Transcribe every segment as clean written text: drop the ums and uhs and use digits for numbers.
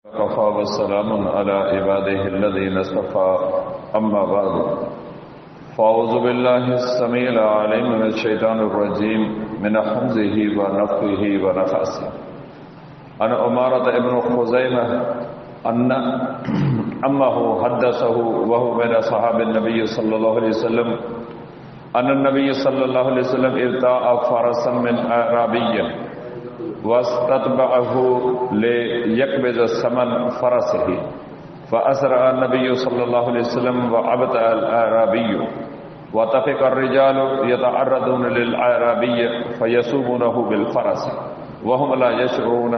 वक़फ़ा वस्सलामुन अला इबादिहिल्लज़ीना इस्तफ़ा अम्मा बअद फ़अऊज़ु बिल्लाहिस समीइल अलीम मिनश शैतानिर रजीम मिन हम्ज़िही व नफ़्ख़िही व नफ़्सिही अन उमारत इब्न खुज़ैमह अन्नहु हद्दसहु व हुवा मिन असहाबिन नबी सल्लल्लाहु अलैहि वसल्लम अन्न नबी सल्लल्लाहु अलैहि वसल्लम इब्ताअ फ़रसन मिन अराबिय्यन वस्ततबअहु लियक़बिज़ समन फ़रसिही फ़अस्रअ नबी सल्लल्लाहु अलैहि वसल्लम व अबतअ अल-अराबिय्यु वतफ़िक़ अर्रिजालु यतअर्रदून लिल-अराबिय्यि फ़यसूमूनहु बिल-फ़रस वहुम ला यशऊरून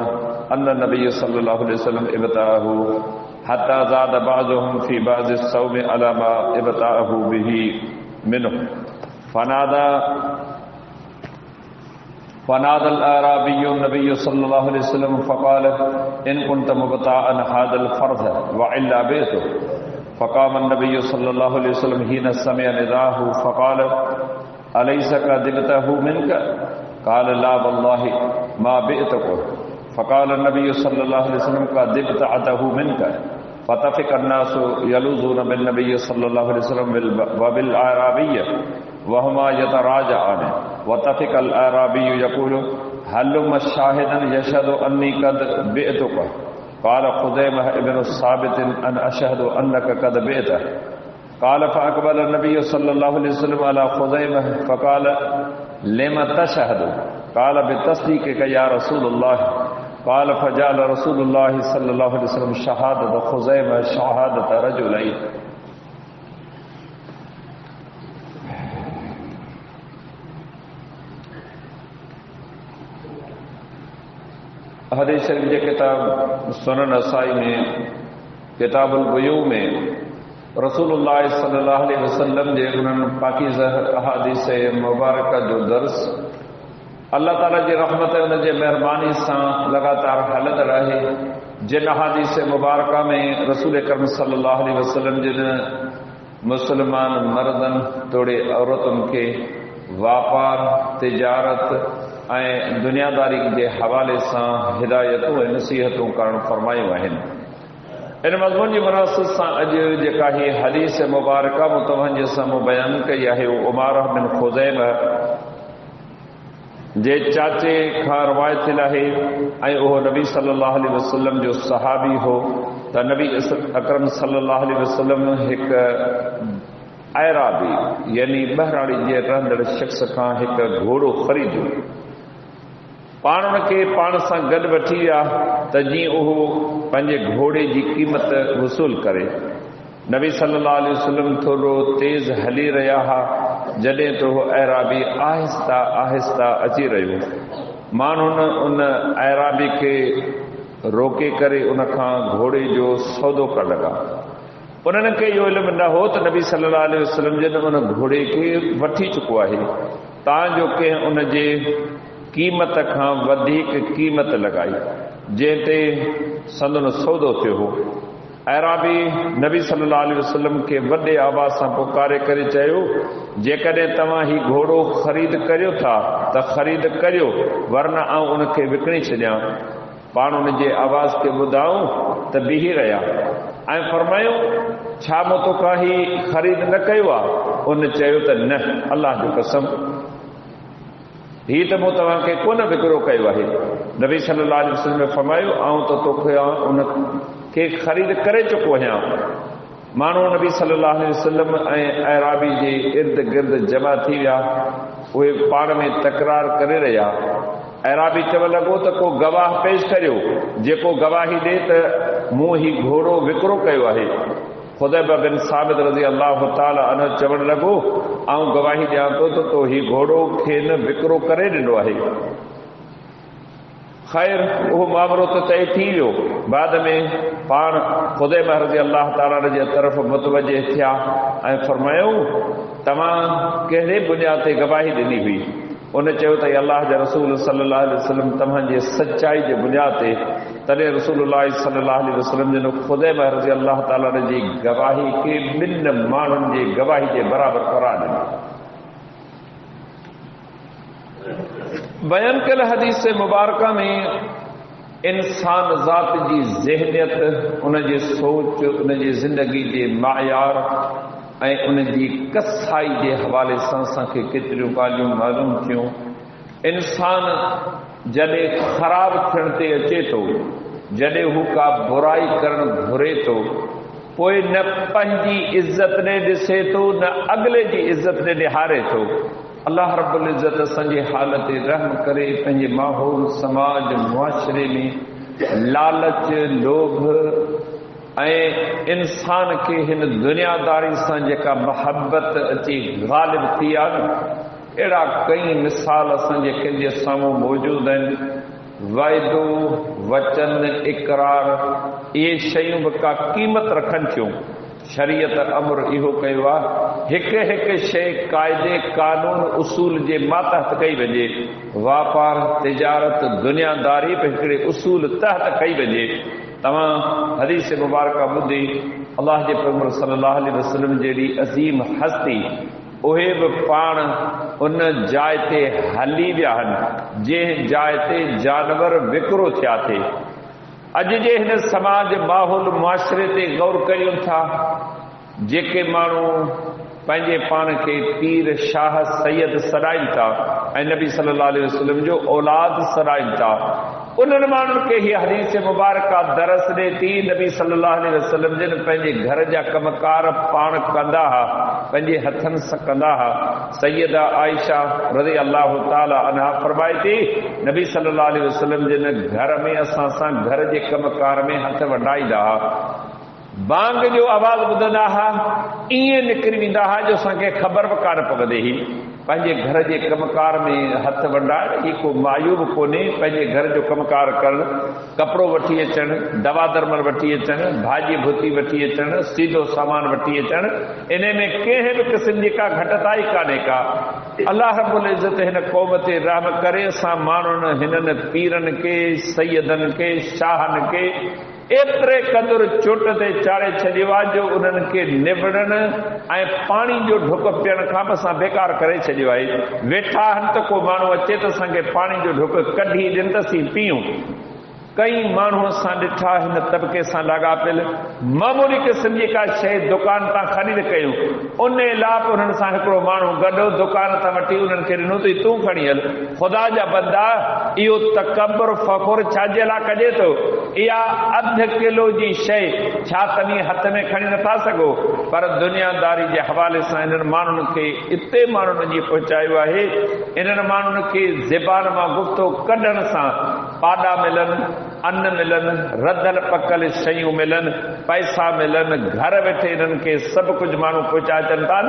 अन्न नबी सल्लल्लाहु अलैहि वसल्लम इब्ताअहु हत्ता ज़ाद बअज़ुहुम फ़ी बअज़ि अस्सौमि अला मा इब्ताअहु बिही मिन्हु फनादल अराबिय्यु नबी सल्लल्लाहु अलैहि वसल्लम फ़क़ाल इन कुन्त मुब्ताअन हाज़ल फ़र्ज़ व इल्ला बिअतु फ़क़ाम नबी सल्लल्लाहु अलैहि वसल्लम हीन समिअ निदाअहु फ़क़ाल अलैसा कदिबतहु मिनक क़ाल ला वल्लाहि मा बिअतुहु फ़क़ाल नबी सल्लल्लाहु अलैहि वसल्लम कदिबतहु मिनक फ़तफ़िक़ अन्नासु यलूज़ून बिन नबी सल्लल्लाहु अलैहि वसल्लम व बिल अराबिय्य वहुमा यतराजआन वतफ़िक़ अल-अराबिय्यु यक़ूलु हल्लुम शाहिदन यशहदु अन्नी क़द बिअतुक क़ाल खुज़ैमह इब्न साबित अन अशहदु अन्नक क़द बिअत क़ाल फ़अक़बल नबी सल्लल्लाहु अलैहि वसल्लम अला खुज़ैमह फ़क़ाल लिम तशहदु क़ाल बितस्दीक़िक या रसूलल्लाह क़ाल फ़जअल रसूलुल्लाह सल्लल्लाहु अलैहि वसल्लम शहादत खुज़ैमह शहादत रजुलैन। हदीस शरीफ जे किताब सुनन नसाई में किताबुल बुयू में रसूलुल्लाह सल्लल्लाहु अलैहि वसल्लम जे उन्हनि पाकीज़ा अहादीस मुबारक जो दर्स अल्लाह ताला जी रहमत उन जे मेहरबानी सां लगातार हलंदड़ आहे। जिन अहादीस मुबारक में रसूल करम सल्लल्लाहु अलैहि वसल्लम जिन मुसलमान मर्दनि तोड़े औरतुनि खे वापार तिजारत ऐं दुनियादारी जे हवाले सां हिदायतूं ऐं नसीहतूं करणु फरमायूं आहिनि। इन मज़मून जी मुनासिबत सां अॼु जेका हीअ हदीस मुबारक मूं तव्हांजे साम्हूं बयानु कई आहे उहो उमारह बिन खुज़ैमह जे चाचे खां रवायत थियल आहे ऐं उहो नबी सल्लल्लाहु अलैहि वसल्लम जो सहाबी हो त नबी अकरम सल्लल्लाहु अलैहि वसल्लम हिकु अराबी यानी बहराड़ी जे रहंदड़ शख़्स खां हिकु घोड़ो ख़रीदियो। पाण उनखे पाण सां गॾु वठी विया त जीअं उहो पंहिंजे घोड़े जी क़ीमत वसूल करे। नबी सल्लल्लाहु अलैहि वसल्लम थोरो तेज़ हली रहिया हुआ जॾहिं त उहो अराबी आहिस्ता आहिस्ता अची रहियो। माण्हुनि उन अराबी खे रोके करे उनखां घोड़े जो सौदो करणु लॻा। उन्हनि खे इहो इल्मु न हो त नबी सल्लल्लाहु अलैहि वसल्लम जन उन घोड़े खे वठी चुको आहे तव्हांजो कंहिं उन जे क़ीमत खां वधीक क़ीमत लॻाई जंहिं ते संदन सौदो थियो हो। अराबी नबी सल्लल्लाहु अलैहि वसल्लम खे वॾे आवाज़ सां पुकारे करे चयो जेकॾहिं तव्हां ही घोड़ो ख़रीद करियो था त ख़रीद करियो वरना आउं उनखे विकिणी छॾियां। पाण उन जे आवाज़ खे ॿुधाऊं त बीही रहिया ऐं फरमायो छा मूं तोखां ही ख़रीद न कयो आहे? उन चयो त न अल्लाह जो कसम हीअ त मूं तव्हांखे कोन विकिरो कयो आहे। नबी सल्लल्लाहु अलैहि वसल्लम फरमायो आउं त तोखे उन खे ख़रीद करे चुको आहियां। माण्हू नबी सल्लल्लाहु अलैहि वसल्लम ऐं अराबी जे इर्द गिर्द जमा थी विया। उहे पाण में तकरार करे रहिया। अराबी चवणु लॻो त को गवाह पेश करियो जेको गवाही ॾे त मूं ही घोड़ो विकिरो कयो आहे। खुज़ैमा बिन साबित रज़ी अल्लाह ताला अन्हु चवणु लॻो आउं गवाही ॾियां थो त तो ही घोड़ो खे न विकिरो करे ॾिनो आहे। ख़ैर उहो मामिलो त तइ थी वियो। बाद में पाण खुज़ैमा रज़ी अल्लाह ताला जे तरफ़ मुतवजह थिया ऐं फरमायो तव्हां कहिड़े बुनियाद ते गवाही ॾिनी हुई? उन चयो त अल्लाह जा रसूल सल्लल्लाहु अलैहि वसल्लम तव्हांजे सचाई जे बुनियाद ते। तॾहिं रसूलुल्लाह सल्लल्लाहु अलैहि वसल्लम जन खुज़ैमा रज़ी अल्लाह ताला जी गवाही खे ॿिनि माण्हुनि जे गवाही जे बराबरि करार ॾिनी। बयान कल हदीस मुबारक में इंसान ज़ात जी ज़हनियत, उन जी सोच, उन जी ज़िंदगी जे मायार ऐं उन जी कसाई जे हवाले सां असांखे केतिरियूं ॻाल्हियूं मालूम थियूं। इंसान जॾहिं ख़राब थियण ते अचे थो, जॾहिं हू का बुराई करणु घुरे थो, पोइ न पंहिंजी इज़त ॾे ॾिसे थो, न अॻिले जी इज़त ॾे निहारे थो। अल्लाह रब्बुल इज़्ज़त असांजे हाल ते रहम करे पंहिंजे माहौल, समाज, मुआशरे में लालच, लोभ ऐं इंसान खे हिन दुनियादारी सां जेका मोहबत अची ग़ालिब थी आहे न, अहिड़ा कई मिसाल असांजे कंहिंजे साम्हूं मौजूदु आहिनि। वाइदो, वचन, इक़रार, इहे शयूं बि का क़ीमत रखनि थियूं। शरीयत अमर इहो कयो आहे हिकु हिकु शइ क़ाइदे, कानून, उसूल जे मातहत कई वञे। वापार, तिजारत, दुनियादारी बि हिकिड़े उसूल तहत कई वञे। तव्हां हदीस मुबारका ॿुधी अल्लाह जे पैगंबर सल्लल्लाहु अलैहि वसल्लम जहिड़ी अज़ीम हस्ती, उहे बि पाण उन जाइ ते हली विया आहिनि जंहिं जाइ ते जानवर विकिरो थिया थे। अॼु जे हिन समाज, माहौल, मुआशरे ते गौर कयूं था, जेके माण्हू पंहिंजे पाण खे पीर, शाह, सैयद सॾाइनि था ऐं नबी सल्लल्लाहु अलैहि वसल्लम जो औलाद सॾाइनि था, उन्हनि माण्हुनि खे हीअ हदीस मुबारका दरस ॾे थी। नबी सल्लल्लाहु अलैहि वसल्लम जिन पंहिंजे घर जा कमकार पाण कंदा हुआ, पंहिंजे हथनि सां कंदा हुआ। सैयदा आयशा रज़ी अल्लाह ताला अन्हा फरमाए थी, नबी सल्लल्लाहु अलैहि वसल्लम जिन घर में असां सां घर जे कमकार में हथ वढाईंदा हुआ, बांग जो आवाज़ ॿुधंदा हुआ, ईअं निकिरी वेंदा हुआ जो असांखे ख़बर बि कान पवंदी हुई। पंहिंजे घर जे कमकार में हथ वढाइण ही को मायूब कोन्हे। पंहिंजे घर जो कमकार करणु, कपिड़ो वठी अचणु, दवा दरमल वठी अचणु, भाॼी भुती वठी अचणु, सीधो सामान वठी अचणु, इन में कंहिं बि क़िस्म जी का घटिताई कान्हे का। अल्लाह रब्बुल इज़्ज़त हिन क़ौम ते रहम करे असां माण्हुनि हिननि पीरनि खे, सैयदनि खे, शाहनि खे एतिरे क़दुरु चोट ते चाढ़े छॾियो आहे जो उन्हनि खे निबड़नि ऐं पाणी जो ढुक पीअण खां बि असां बेकार करे छॾियो आहे। वेठा आहिनि त को माण्हू अचे त असांखे पाणी जो ढुक कढी ॾियनि त असीं पीऊं। कई माण्हू असां ॾिठा हिन तबिके सां लाॻापियल, मामूली क़िस्म जी का शइ दुकान तां ख़रीद कयूं, उन लाइ उन्हनि सां हिकिड़ो माण्हू गॾु दुकान तां वठी उन्हनि खे ॾिनो अथई, तूं खणी हल। ख़ुदा जा बंदा, इहो तकबर फ़खुर छाजे लाइ कजे थो? इहा अधु किलो जी शइ छा तव्हीं हथ में खणी नथा सघो? पर दुनियादारी जे हवाले सां इन्हनि माण्हुनि खे इते माण्हुनि जी पहुचायो आहे। इन्हनि माण्हुनि खे ज़बान मां गुफ़्तो कढण सां पाॾा मिलनि, अन्न मिलनि, रधल पकल शयूं मिलनि, पैसा मिलनि, घर वेठे इन्हनि खे सभु कुझु माण्हू पहुचाए अचनि था।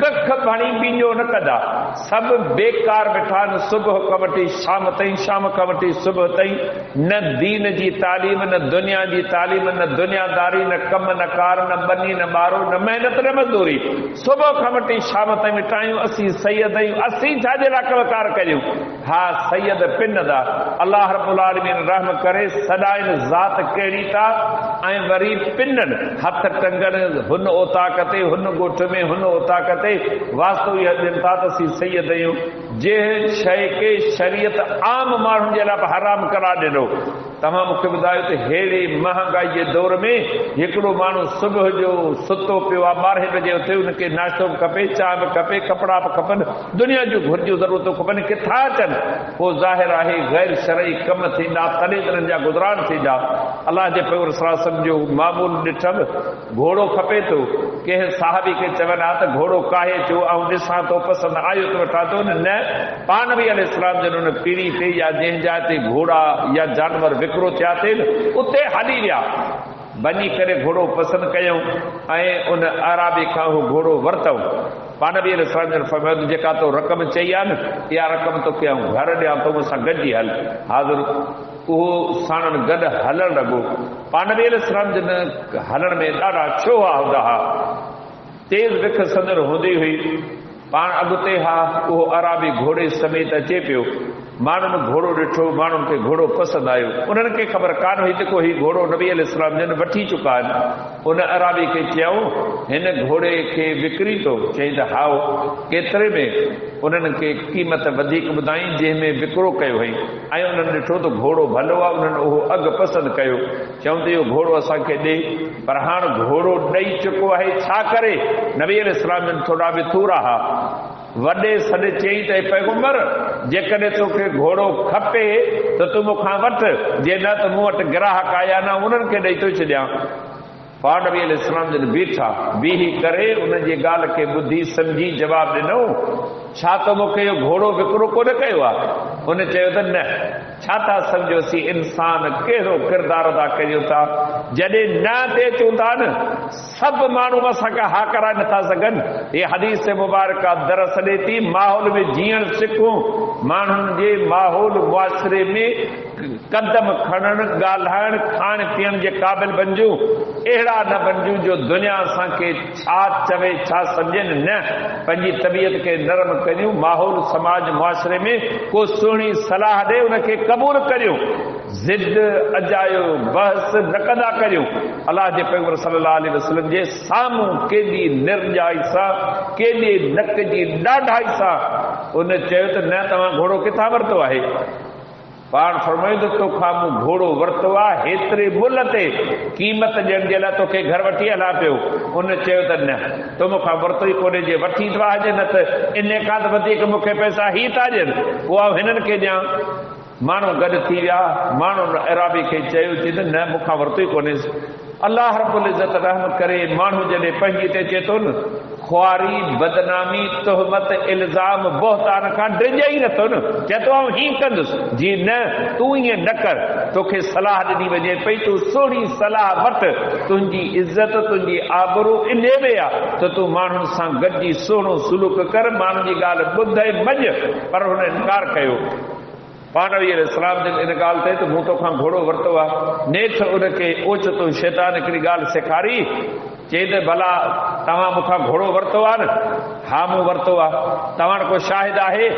कख भणी बींजो न कंदा, सभु बेकार वेठा आहिनि। सुबुह खां वठी शाम ताईं, शाम खां वठी सुबुह ताईं, न दीन जी तालीम, न दुनिया जी तालीम, न दुनियादारी, न कम, न कार, न बनी, न ॿारो, न महिनत, न मज़दूरी। सुबुह खां वठी शाम ताईं वेठा आहियूं। असीं सैयद आहियूं, असीं छाजे लाइ कमकार करियूं? हा, सैयद पिनदा। अल्लाह रब्बुल आलमीन रहम करे सदाइन ज़ात कहिड़ी था ऐं वरी पिननि, हथ टंगनि हुन ओताक ते, हुन ॻोठ में, हुन ओताक ते। वास्तो इहा ॾियनि था त असीं सैयद आहियूं। जंहिं शइ खे शरीयत आम माण्हुनि जे लाइ हराम करार ॾिनो। तव्हां मूंखे ॿुधायो त अहिड़े महांगाई जे दौर में हिकिड़ो माण्हू सुबुह जो सुतो पियो आहे, 12 बजे उथे, हुनखे नाश्तो बि खपे, चांहि बि खपे, कपिड़ा बि खपनि, दुनिया जूं घुरिजूं ज़रूरतूं खपनि, किथां अचनि? पोइ ज़ाहिर आहे गैर शरई कम थींदा, तॾहिं इन्हनि जा गुज़रान थींदा। अलाह जे पैगंबर सल्लल्लाहु अलैहि वसल्लम जो मामूल ॾिठमि, घोड़ो खपे थो, कंहिं साहबी खे चवनि हा त घोड़ो काहे थियो, ऐं ॾिसां थो पसंदि आयो त वठां थो। न, पाण बि अलैहिस्सलाम जन हुन पीढ़ी ते या जंहिं जाइ ते घोड़ा या जानवर विकिरो थिया थे उते हली विया। वञी करे घोड़ो पसंदि कयूं ऐं उन अराबी खां उहो घोड़ो वरितऊं। पाण बि अलैहिस्सलाम जन फरमायो, जेका तो रक़म चई आहे न, इहा रक़म तोखे आऊं घर ॾियां थो, मूंसां गॾिजी हल। हाज़िर उहो साणनि गॾु हलणु लॻो। पाण बि अलैहिस्सलाम जन हलण में ॾाढा छोहा हूंदा हुआ, तेज़ विख संदर हूंदी हुई। पाण अॻिते हा, उहो अराबी घोड़े समेत अचे पियो। माण्हुनि घोड़ो ॾिठो, माण्हुनि खे घोड़ो पसंदि आयो, उन्हनि खे ख़बर कान हुई त को हीउ घोड़ो नबी अलैहिस्सलाम जन वठी चुका आहिनि। उन अराबी खे चयऊं हिन घोड़े खे विकिरी थो? चई त हाओ। केतिरे में? उन्हनि खे क़ीमत वधीक ॿुधाई जंहिंमें विकिरो कयो हुई, ऐं उन्हनि ॾिठो त घोड़ो भलो आहे, उन्हनि उहो अघु पसंदि कयो। चऊं त इहो घोड़ो असांखे ॾे, पर हाणे घोड़ो ॾेई चुको आहे, छा करे? नबी अलैहिस्सलाम जन थोरा विथूरा हा, वॾे सॾे चई त पैगंबर जेकॾहिं तोखे घोड़ो खपे त तूं मूंखां वठि, जे न त मूं वटि ग्राहक आया न, उन्हनि खे ॾेई थो छॾियां। पाण नबी अलैहिस्सलाम जन बीठा, बीही करे उन जी ॻाल्हि खे ॿुधी सम्झी जवाबु ॾिनो, छा त मूंखे इहो घोड़ो विकिरो कोन कयो आहे? उन चयो त न, छा था सम्झोसीं इंसान कहिड़ो किरदारु अदा कयूं था, जॾहिं न ते अचूं था न सभु माण्हू असांखे हा कराए नथा सघनि। हीअ हदीस मुबारका दरस ॾे थी माहौल में जीअण सिखूं, माण्हुनि जे माहौल मुआशिरे में कदम खणण, ॻाल्हाइण, खाइण पीअण जे क़ाबिल बणिजूं, अहिड़ा न बणिजूं जो दुनिया असांखे छा चवे छा सम्झनि। न, पंहिंजी तबियत खे नरम करियूं, माहौल समाज मुआशिरे में को सुहिणी सलाह ॾे उनखे क़बूल करियूं, ज़िद अजायो बहस न कंदा करियूं। अलाह जे पैगंबर सल्लल्लाहु अलैहि वसल्लम जे साम्हूं केॾी निर्जाई सां, केॾी नक जी ॾाढाई सां उन चयो त न, तव्हां घोड़ो किथां वरितो आहे? पाण फरमायो त तोखां मूं घोड़ो वरितो आहे हेतिरे मुल ते, क़ीमत ॾियण जे लाइ तोखे घर वठी हलां पियो। उन चयो त न, तो मूंखां वरितो ई कोन्हे, जे वठी थो आहे न त इन खां त वधीक मूंखे पैसा ही था ॾियनि, उहा हिननि खे ॾियां। माण्हू गॾु थी विया, माण्हुनि अराबी खे चयो चई त न, मूंखां वरितो ई कोन्हे। अलाह रब्बुल इज़्ज़त रहम करे, माण्हू जॾहिं पंहिंजी ते अचे थो न, ख्वारी, बदनामी, तोहमत, इल्ज़ाम, बोहतान खां डिॼे ई नथो न, चए थो आऊं हीअं कंदुसि। जी न, तूं ईअं न कर, तोखे सलाह ॾिनी वञे पई, तूं सुहिणी सलाह वठि, तुंहिंजी इज़त, तुंहिंजी आबरू इन में आहे त तूं माण्हुनि सां गॾिजी सुहिणो सुलूक कर, माण्हुनि जी ॻाल्हि ॿुधे मञ। पर हुन इनकार कयो। पाण नबी अलैहिस्सलाम जन इन ॻाल्हि ते त मूं तोखां घोड़ो वरितो आहे, नेठि उनखे ओचितो शैतान हिकिड़ी ॻाल्हि सेखारी, चई त भला तव्हां मूंखां घोड़ो वरितो आहे न? हा मूं वरितो आहे। तव्हां वटि को शाहिद आहे?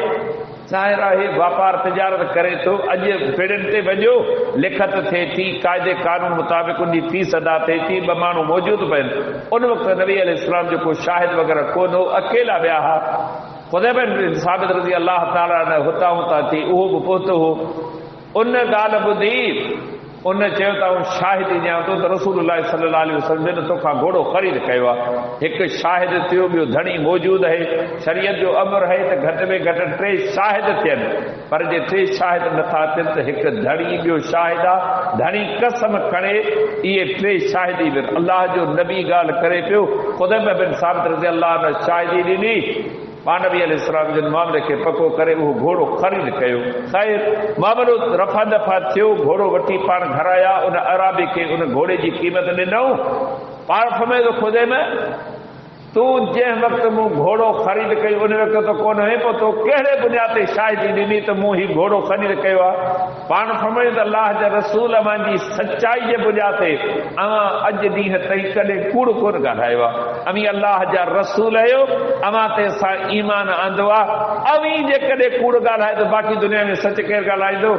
ज़ाहिर आहे वापार तिजारत करे थो, अॼु पेड़नि ते वञो, लिखत थिए थी, क़ाइदे कानून मुताबिक़ उन जी फीस अदा थिए थी, ॿ माण्हू मौजूदु पइनि। उन वक़्तु नबी अलैहिस्सलाम जो को शाहिद वग़ैरह कोन हो, अकेला विया हुआ। ख़ुदैब बिन साबित रज़ी अल्लाह ताला न हुतां हुतां थी, उहो बि पहुतो हो। उन ॻाल्हि ॿुधी उन चयो त आऊं शाहिद ॾियां थो त रसूलुल्लाह सल्लल्लाहु अलैहि वसल्लम तोखां घोड़ो ख़रीद कयो आहे। हिकु शाहिद थियो, ॿियो धणी मौजूदु आहे। शरीयत जो अमर आहे त घटि में घटि 3 शाहिद थियनि, पर जे 3 शाहिद नथा थियनि त हिकु धणी, ॿियो शाहिद आहे। धणी कसम खणे इहे 3 शाहिदी बि अलाह जो नबी ॻाल्हि करे पियो। ख़ुदैब बिन साबित रज़ी अल्लाह न शाहिदी ॾिनी, पाण नबी अलैहिस्सलाम जन मामले खे पको करे उहो घोड़ो ख़रीद कयो। ख़ैर मामलो रफ़ा दफ़ा थियो, घोड़ो वठी पाण घर आया, उन अराबी खे उन घोड़े जी क़ीमत ॾिनऊं। पाण फरमायो त ख़ुदे में तूं जंहिं वक़्तु मूं घोड़ो ख़रीद कयो उन वक़्तु त कोन हुई, पोइ तो कहिड़े बुनियाद ते शाहिदी ॾिनी त मूं हीउ घोड़ो ख़रीद कयो आहे? पाण फरमायो त अलाह जा रसूल मुंहिंजी सचाई जे बुनियाद ते अवां अॼु ॾींहं ताईं कॾहिं कूड़ कोन ॻाल्हायो आहे। अमी अलाह जा रसूल आहियो, अवां ते असां ईमान आंदो आहे। अवी जे कॾहिं कूड़ ॻाल्हाए त बाक़ी दुनिया में सच केरु ॻाल्हाईंदो?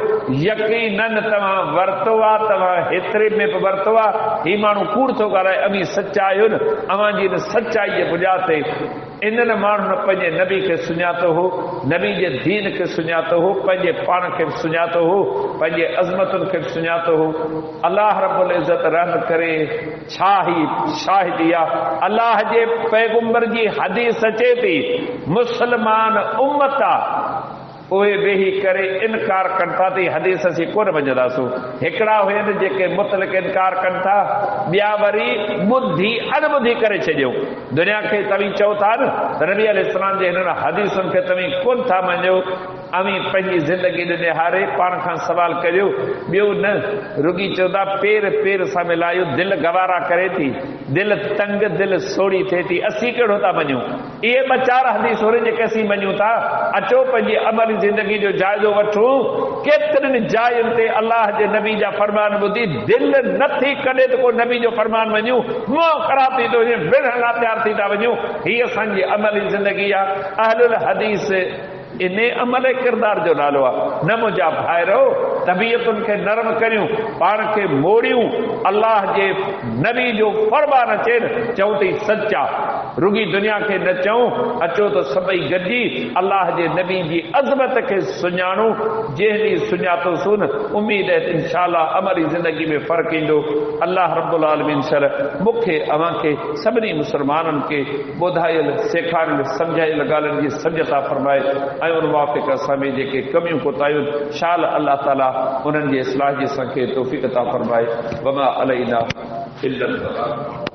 यकीनन तव्हां वरितो आहे, तव्हां हेतिरे में बि वरितो आहे। हीउ माण्हू कूड़ थो ॻाल्हाए, अमी सचा आहियो न। अवां जी सचाई जे बुनियाद ते इन्हनि माण्हुनि पंहिंजे नबी खे सुञातो हो, नबी जे दीन खे सुञातो हो, पंहिंजे पाण खे बि सुञातो हो, पंहिंजे अज़मतुनि खे बि सुञातो हो। अलाह रब्बुल इज़्ज़त रहम करे छा ही शाहिदी आहे। अलाह जे पैगंबर जी हदीस अचे थी, मुस्लमान उम्मत आहे उहे वेही करे इनकार कनि था त हदीस असीं कोन मञंदासूं। हिकिड़ा हुयनि जेके मुतलक इनकार कनि था, ॿिया वरी ॿुधी अणॿुधी करे छॾियो। दुनिया खे तव्हीं चओ था न त नबी अलैहिस्सलाम जे हिननि हदीसुनि खे तव्हीं कोन था मञो, अवी पंहिंजी ज़िंदगी ॾिने हारे पाण खां सवाल करियो। ॿियो न रुगी चवंदा पेर पेर सां मिलायो, दिलि गवारा करे थी, दिलि तंग, दिलि सोड़ी थिए थी, असीं कहिड़ो था मञूं? इहे 2-4 हदीस हो जेके असीं मञूं था। अचो पंहिंजी अमली ज़िंदगी जो जाइज़ो वठूं। केतिरनि जायुनि ते अलाह जे नबी जा फरमान ॿुधी दिलि नथी कॾहिं त को नबी जो फरमान मञूं, मुंहुं ख़राब थी थो वञे, विढ़ण लाइ तयारु थी था वञूं। हीअ असांजी अमली ज़िंदगी आहे। अहलुल हदीस इन अमल किरदार जो नालो आहे। न मुंहिंजा भाइरो तबीयतुनि खे नरम करियूं, पाण खे मोड़ियूं, अल्लाह जे नबी जो फरमान अचे चऊं थी सचा, रुगी दुनिया खे न चऊं, अचो त सभई गॾिजी अल्लाह जे नबी जी अज़मत खे सुञाणूं। जंहिं ॾींहुं सुञातोसूं न उम्मीद है इंशाअल्लाह अमली ज़िंदगी में फ़र्क़ु ईंदो। अल्लाह रब्बुल आलमीन सर मूंखे अव्हांखे सभिनी मुसलमाननि खे ॿुधायल सेखारियल सम्झायल ॻाल्हियुनि जी सम्झता फरमाए ऐं उन मुवाफ़िक़ असां में जेके कमियूं कोताहियूं शाल अल्लाह ताला उन्हनि जे इस्लाह जी असांखे तौफ़ीक़ अता फरमाए। वमा अलैना इल्लल बलाग।